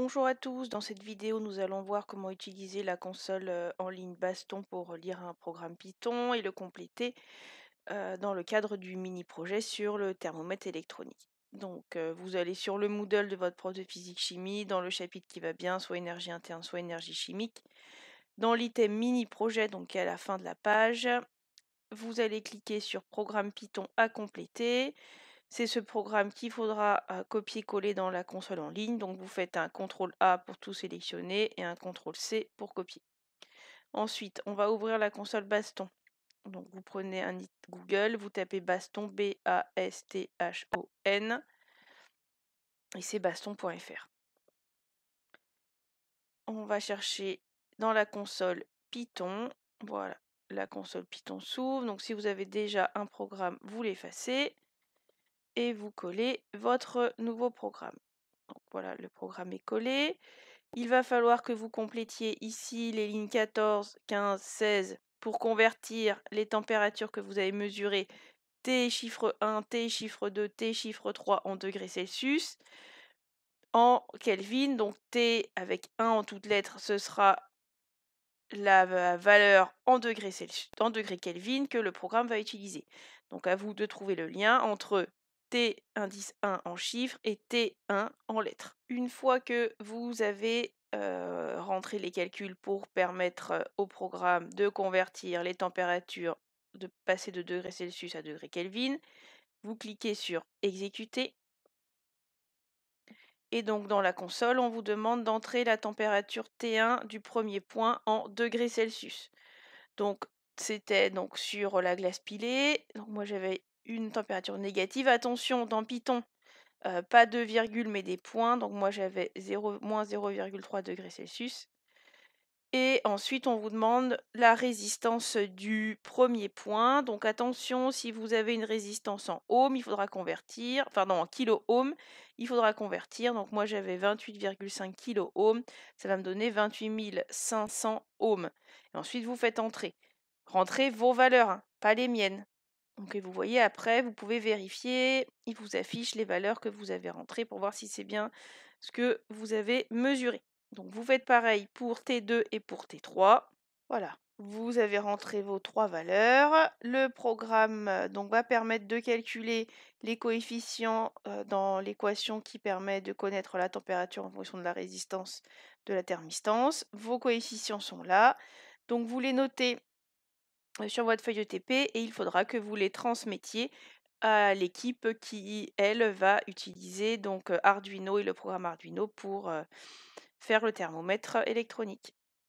Bonjour à tous, dans cette vidéo nous allons voir comment utiliser la console en ligne Baston pour lire un programme Python et le compléter dans le cadre du mini-projet sur le thermomètre électronique. Donc vous allez sur le Moodle de votre prof de physique-chimie, dans le chapitre qui va bien, soit énergie interne, soit énergie chimique. Dans l'item mini-projet, donc qui est à la fin de la page, vous allez cliquer sur programme Python à compléter. C'est ce programme qu'il faudra copier-coller dans la console en ligne. Donc vous faites un CTRL A pour tout sélectionner et un CTRL C pour copier. Ensuite, on va ouvrir la console Baston. Donc vous prenez un Google, vous tapez Baston, B-A-S-T-H-O-N, et c'est baston.fr. On va chercher dans la console Python. Voilà, la console Python s'ouvre. Donc si vous avez déjà un programme, vous l'effacez et vous collez votre nouveau programme. Donc voilà, le programme est collé. Il va falloir que vous complétiez ici les lignes 14, 15, 16 pour convertir les températures que vous avez mesurées T chiffre 1, T chiffre 2, T chiffre 3 en degrés Celsius en Kelvin. Donc T avec 1 en toutes lettres, ce sera la valeur en degrés Celsius, en degrés Kelvin que le programme va utiliser. Donc à vous de trouver le lien entre T indice 1 en chiffres et T1 en lettres. Une fois que vous avez rentré les calculs pour permettre au programme de convertir les températures, de passer de degrés Celsius à degrés Kelvin, vous cliquez sur exécuter. Et donc dans la console, on vous demande d'entrer la température T1 du premier point en degrés Celsius. Donc c'était donc sur la glace pilée. Donc moi j'avais une température négative. Attention, dans Python, pas de virgule mais des points. Donc moi j'avais moins 0,3 degrés Celsius. Et ensuite on vous demande la résistance du premier point. Donc attention, si vous avez une résistance en ohms, il faudra convertir. Enfin non, en kilo-ohms, il faudra convertir. Donc moi j'avais 28,5 kilo-ohms. Ça va me donner 28 500 ohms. Et ensuite vous faites entrer. Rentrez vos valeurs, hein, pas les miennes. Donc et vous voyez après, vous pouvez vérifier, il vous affiche les valeurs que vous avez rentrées pour voir si c'est bien ce que vous avez mesuré. Donc vous faites pareil pour T2 et pour T3. Voilà, vous avez rentré vos trois valeurs. Le programme donc va permettre de calculer les coefficients dans l'équation qui permet de connaître la température en fonction de la résistance de la thermistance. Vos coefficients sont là. Donc vous les notez sur votre feuille de TP et il faudra que vous les transmettiez à l'équipe qui, elle, va utiliser donc Arduino et le programme Arduino pour faire le thermomètre électronique.